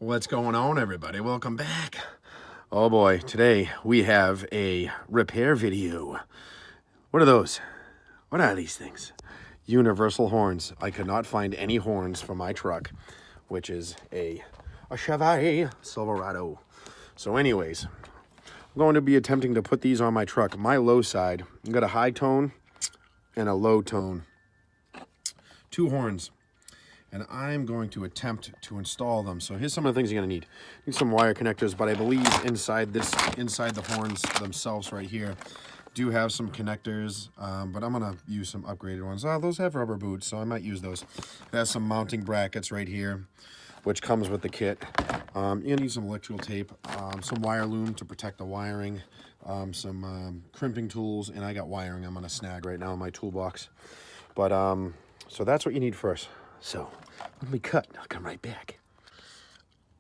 What's going on, everybody? Welcome back. Oh boy, today we have a repair video. What are those? What are these things? Universal horns. I could not find any horns for my truck, which is a Chevy Silverado. So anyways, I'm going to be attempting to put these on my truck. My low side, I've got a high tone and a low tone. Two horns. And I'm going to attempt to install them. So here's some of the things you're gonna need. Need some wire connectors, but I believe inside the horns themselves right here, do have some connectors, but I'm gonna use some upgraded ones. Those have rubber boots, so I might use those. It has some mounting brackets right here, which comes with the kit. You need some electrical tape, some wire loom to protect the wiring, some crimping tools, and I got wiring I'm gonna snag right now in my toolbox. But so that's what you need first. So let me cut, I'll come right back.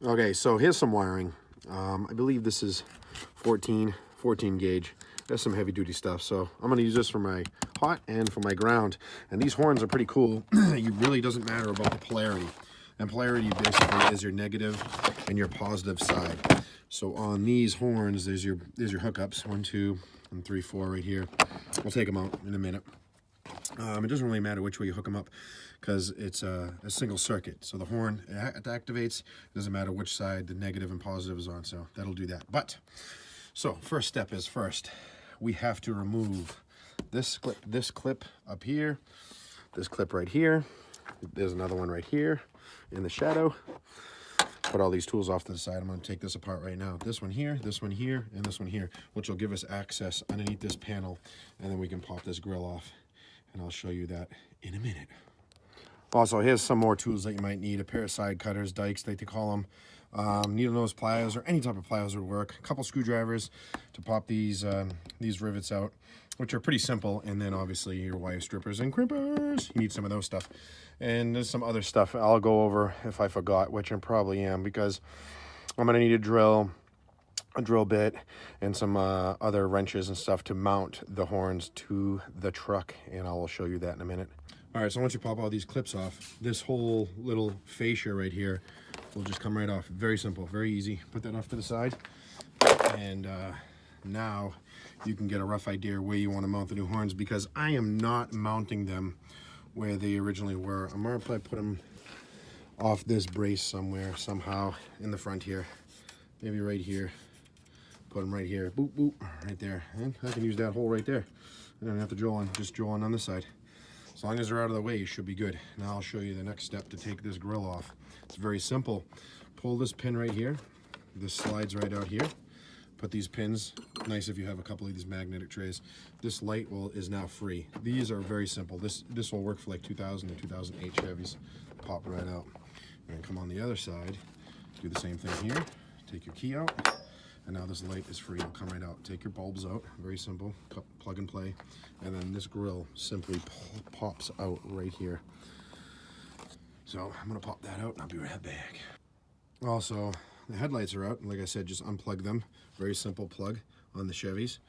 Okay, so here's some wiring. I believe this is 14 gauge. That's some heavy duty stuff. So I'm gonna use this for my hot and for my ground. And these horns are pretty cool. It really doesn't matter about the polarity. And polarity basically is your negative and your positive side. So on these horns, there's your hookups, 1, 2, and 3, 4 right here. I'll take them out in a minute. It doesn't really matter which way you hook them up because it's a single circuit. So the horn, it activates. It doesn't matter which side the negative and positive is on, so that'll do that. But, so first step is first, we have to remove this clip up here, this clip right here. There's another one right here in the shadow. Put all these tools off to the side. I'm going to take this apart right now. This one here, and this one here, which will give us access underneath this panel, and then we can pop this grill off. And I'll show you that in a minute. Also, here's some more tools that you might need. A pair of side cutters, dikes, they call them. Needle nose pliers or any type of pliers would work. A couple screwdrivers to pop these rivets out, which are pretty simple. And then obviously your wire strippers and crimpers. You need some of those stuff. And there's some other stuff I'll go over if I forgot, which I probably am, because I'm gonna need a drill bit, and some other wrenches and stuff to mount the horns to the truck, and I will show you that in a minute. All right, so once you pop all these clips off, this whole little fascia right here will just come right off. Very simple, very easy. Put that off to the side, and now you can get a rough idea where you want to mount the new horns, because I am not mounting them where they originally were. I'm gonna probably put them off this brace somewhere, somehow in the front here, maybe right here. Put them right here, boop, boop, right there. And I can use that hole right there. I don't have to drill on, just drill on this side. As long as they're out of the way, you should be good. Now I'll show you the next step to take this grill off. It's very simple. Pull this pin right here. This slides right out here. Put these pins, nice if you have a couple of these magnetic trays. This light is now free. These are very simple. This will work for like 2000 to 2008 Chevys. Pop right out. And come on the other side. Do the same thing here. Take your key out. And now this light is free, it'll come right out. Take your bulbs out, very simple, plug and play. And then this grill simply pops out right here. So I'm gonna pop that out and I'll be right back. Also, the headlights are out. Like I said, just unplug them. Very simple plug on the Chevys.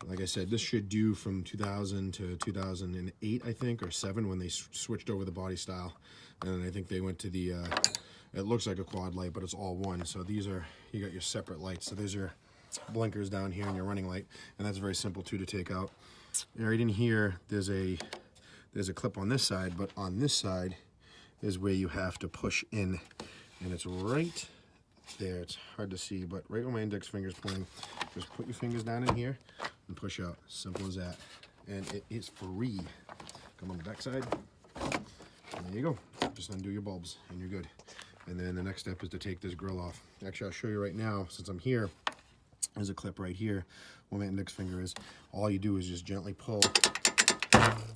Like I said, this should do from 2000 to 2008, I think, or 7 when they switched over the body style. And I think they went to the, it looks like a quad light, but it's all one. So these are, you got your separate lights. So there's your blinkers down here and your running light. And that's very simple too to take out. Right in here, there's a clip on this side, but on this side is where you have to push in. And it's right there. It's hard to see, but right where my index finger's pointing, just put your fingers down in here and push out. Simple as that. And it is free. Come on the back side. And there you go. Just undo your bulbs and you're good. And then the next step is to take this grill off. Actually, I'll show you right now, since I'm here. There's a clip right here where my index finger is. All you do is just gently pull,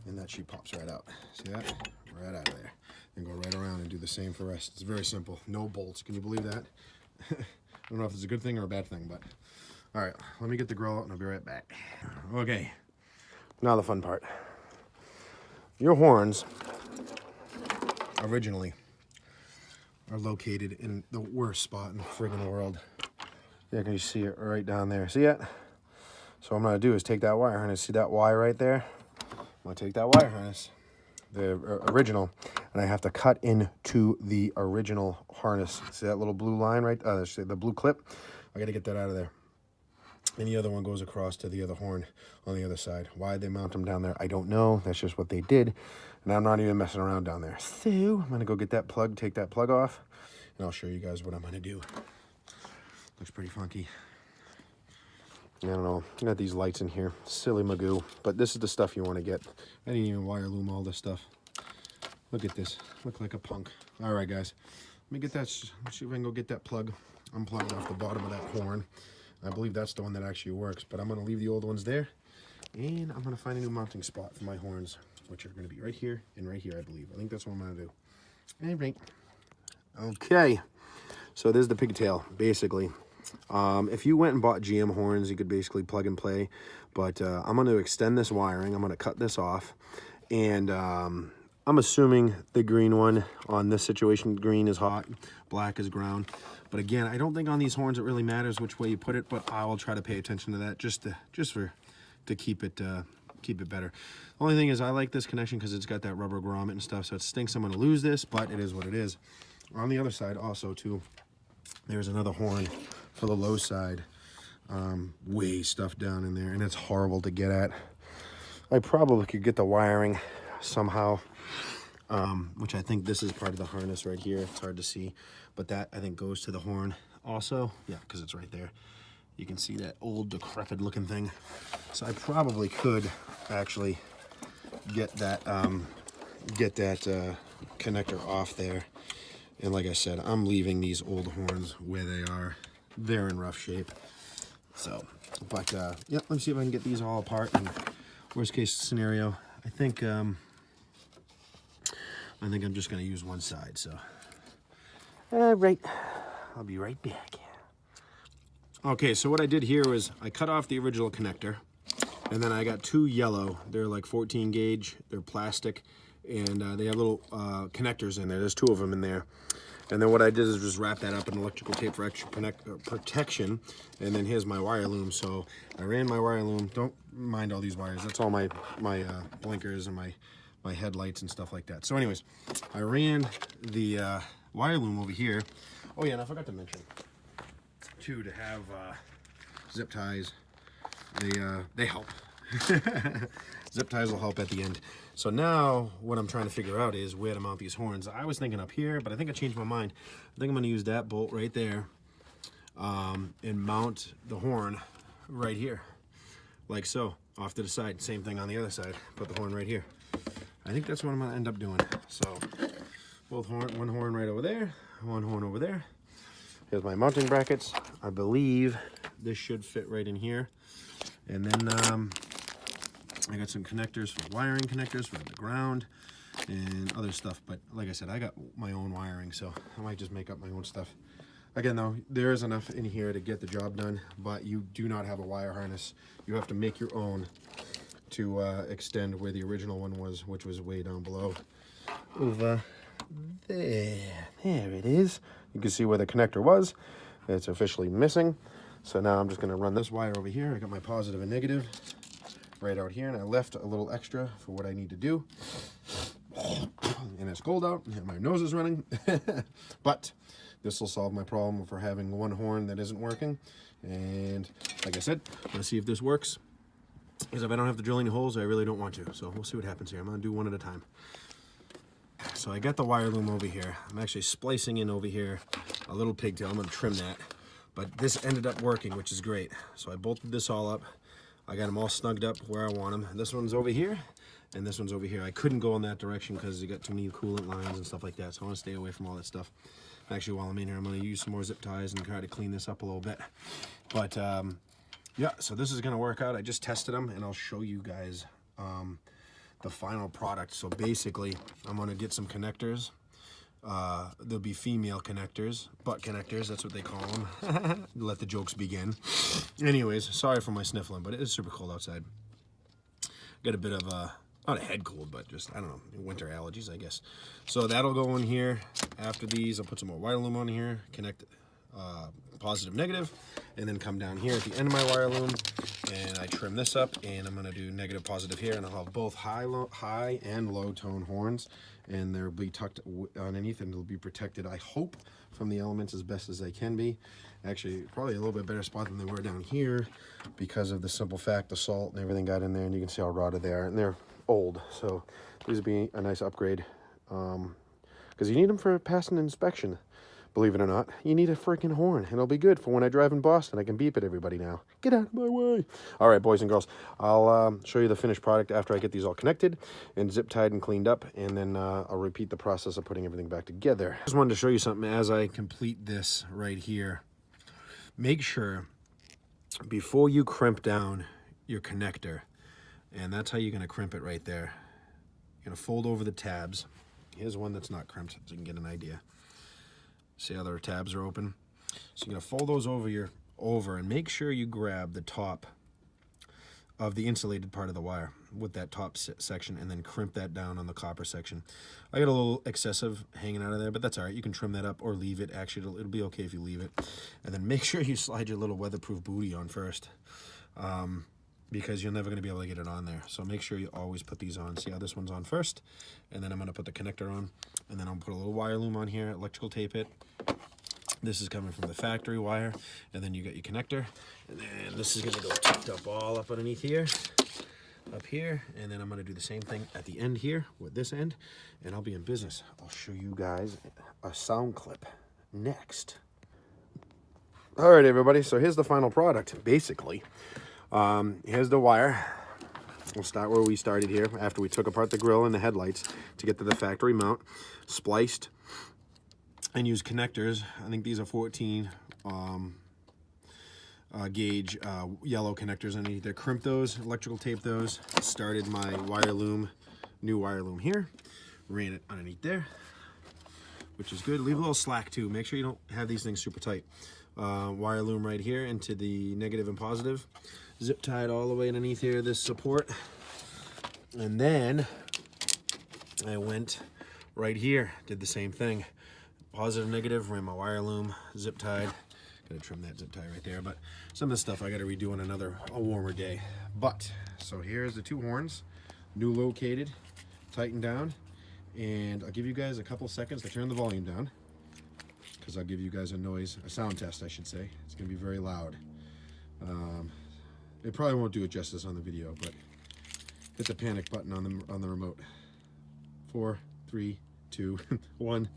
and that sheet pops right out. See that? Right out of there. And go right around and do the same for the rest. It's very simple. No bolts. Can you believe that? I don't know if it's a good thing or a bad thing, but... All right, let me get the grill out and I'll be right back. Okay, now the fun part. Your horns, originally, are located in the worst spot in the friggin' world. Yeah, can you see it right down there? See it? So what I'm gonna do is take that wire harness. See that wire right there? I'm gonna take that wire harness, the original, and and I have to cut into the original harness. See that little blue line right, the blue clip? I got to get that out of there. And the other one goes across to the other horn on the other side. Why they mount them down there, I don't know. That's just what they did. And I'm not even messing around down there. So I'm going to go get that plug, take that plug off, and I'll show you guys what I'm going to do. Looks pretty funky. I don't know. I got these lights in here. Silly magoo. But this is the stuff you want to get. I didn't even wire loom all this stuff. Look at this. Look like a punk. All right, guys. Let me get that. Let's see if I can go get that plug. Unplug it off the bottom of that horn. I believe that's the one that actually works, but I'm going to leave the old ones there, and I'm going to find a new mounting spot for my horns, which are going to be right here and right here, I believe. I think that's what I'm going to do. All right. Okay, so there's the pigtail, basically. If you went and bought GM horns, you could basically plug and play, but I'm going to extend this wiring. I'm going to cut this off, and I'm assuming the green one on this situation, green is hot, black is ground. But again, I don't think on these horns it really matters which way you put it, but I will try to pay attention to that just to keep it better. The only thing is I like this connection because it's got that rubber grommet and stuff, so it stinks I'm going to lose this, but it is what it is. On the other side also too, there's another horn for the low side, way stuffed down in there, and it's horrible to get at. I probably could get the wiring somehow, which I think this is part of the harness right here. It's hard to see, but that I think goes to the horn also. Yeah, because it's right there. You can see that old decrepit looking thing. So I probably could actually get that connector off there. And like I said, I'm leaving these old horns where they are. They're in rough shape. So, but yeah, let me see if I can get these all apart. And worst case scenario, I think I'm just going to use one side, so. All right, I'll be right back. Okay, so what I did here was I cut off the original connector, and then I got two yellow. They're like 14 gauge, they're plastic, and they have little connectors in there. There's two of them in there. And then what I did is just wrap that up in electrical tape for extra protection, and then here's my wire loom. So I ran my wire loom. Don't mind all these wires. That's all my blinkers and my headlights and stuff like that. So anyways, I ran the wire loom over here. Oh yeah, and I forgot to mention too, to have zip ties. They help. Zip ties will help at the end. So now what I'm trying to figure out is where to mount these horns. I was thinking up here, but I think I changed my mind. I think I'm going to use that bolt right there and mount the horn right here, like so, off to the side. Same thing on the other side. Put the horn right here. I think that's what I'm going to end up doing. So one horn right over there, one horn over there. Here's my mounting brackets. I believe this should fit right in here. And then I got some connectors for wiring connectors for the ground and other stuff. But like I said, I got my own wiring, so I might just make up my own stuff. Again, though, there is enough in here to get the job done, but you do not have a wire harness. You have to make your own to extend where the original one was, which was way down below. Over there. There it is. You can see where the connector was. It's officially missing. So now I'm just going to run this wire over here. I got my positive and negative right out here, and I left a little extra for what I need to do. And it's cold out, and my nose is running. But this will solve my problem for having one horn that isn't working. And like I said, let's see if this works. Because if I don't have to drill any holes, I really don't want to. So we'll see what happens here. I'm going to do one at a time. So I got the wire loom over here. I'm actually splicing in over here a little pigtail. I'm going to trim that. But this ended up working, which is great. So I bolted this all up. I got them all snugged up where I want them. This one's over here, and this one's over here. I couldn't go in that direction because you got too many coolant lines and stuff like that. So I want to stay away from all that stuff. Actually, while I'm in here, I'm going to use some more zip ties and try to clean this up a little bit. But yeah, so this is going to work out. I just tested them, and I'll show you guys the final product. So basically, I'm going to get some connectors. There'll be female connectors, butt connectors, that's what they call them. Let the jokes begin. Anyways, sorry for my sniffling, but it is super cold outside. Got a bit of not a head cold, but just, I don't know, winter allergies, I guess. So that'll go in here. After these, I'll put some more wire loom on here, connect positive, negative, and then come down here at the end of my wire loom, and I trim this up, and I'm going to do negative, positive here, and I'll have both high and low tone horns, and they'll be tucked underneath, and it'll be protected, I hope, from the elements as best as they can be. Actually, probably a little bit better spot than they were down here because of the simple fact the salt and everything got in there, and you can see how rotted they are, and they're old, so these would be a nice upgrade, because you need them for passing inspection. Believe it or not, you need a freaking horn, and it'll be good for when I drive in Boston. I can beep at everybody now. Get out of my way. All right, boys and girls, I'll show you the finished product after I get these all connected and zip tied and cleaned up, and then I'll repeat the process of putting everything back together. Just wanted to show you something as I complete this right here. Make sure before you crimp down your connector, and that's how you're going to crimp it right there. You're going to fold over the tabs. Here's one that's not crimped so you can get an idea. See how their tabs are open? So you're going to fold those over and make sure you grab the top of the insulated part of the wire with that top section, and then crimp that down on the copper section. I got a little excessive hanging out of there, but that's all right. You can trim that up or leave it. Actually, it'll be okay if you leave it. And then make sure you slide your little weatherproof booty on first, because you're never going to be able to get it on there. So make sure you always put these on. See how this one's on first? And then I'm going to put the connector on, and then I'll put a little wire loom on here, electrical tape it. This is coming from the factory wire, and then you got your connector, and then this is going to go tucked up all up underneath here, up here, and then I'm going to do the same thing at the end here with this end, and I'll be in business. I'll show you guys a sound clip next. All right, everybody, so here's the final product, basically. Here's the wire. We'll start where we started here, after we took apart the grill and the headlights to get to the factory mount, spliced, and use connectors. I think these are 14 gauge yellow connectors underneath there. Crimp those, electrical tape those, started my wire loom, new wire loom here, ran it underneath there, which is good. Leave a little slack too. Make sure you don't have these things super tight. Wire loom right here into the negative and positive. Zip tied all the way underneath here, this support. And then I went right here, did the same thing. Positive, negative, ran my wire loom, zip tied. Gotta trim that zip tie right there, but some of the stuff I gotta redo on a warmer day. But, so here's the two horns, new located, tightened down, and I'll give you guys a couple seconds to turn the volume down, because I'll give you guys a sound test, I should say. It's gonna be very loud. It probably won't do it justice on the video, but hit the panic button on the remote. 4, 3, 2, 1.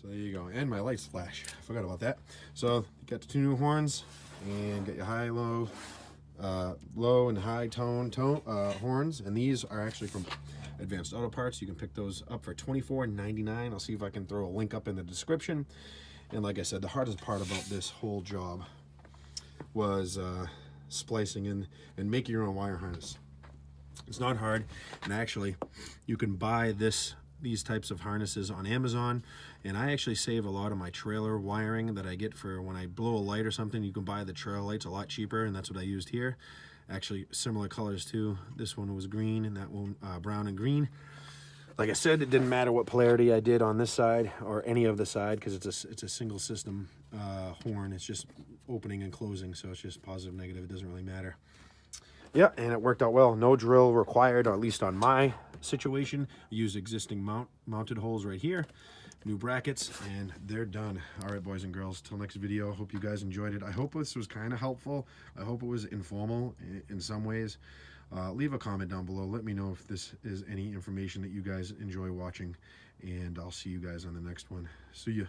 So there you go, and my lights flash. I forgot about that. So you got the two new horns, and got your high, low, low and high tone horns, and these are actually from Advanced Auto Parts. You can pick those up for $24.99. I'll see if I can throw a link up in the description. And like I said, the hardest part about this whole job was splicing in and making your own wire harness. It's not hard, and actually you can buy these types of harnesses on Amazon, and I actually save a lot of my trailer wiring that I get for when I blow a light or something. You can buy the trail lights a lot cheaper, and that's what I used here. Actually similar colors too. This one was green, and that one brown and green. Like I said, it didn't matter what polarity I did on this side or any of the side, because it's a single system horn. It's just opening and closing, so it's just positive, negative. It doesn't really matter. Yeah, and it worked out well. No drill required, or at least on my situation. I used existing mounted holes right here, new brackets, and they're done. All right, boys and girls, till next video. Hope you guys enjoyed it. I hope this was kind of helpful. I hope it was informal in some ways. Leave a comment down below. Let me know if this is any information that you guys enjoy watching, and I'll see you guys on the next one. See ya.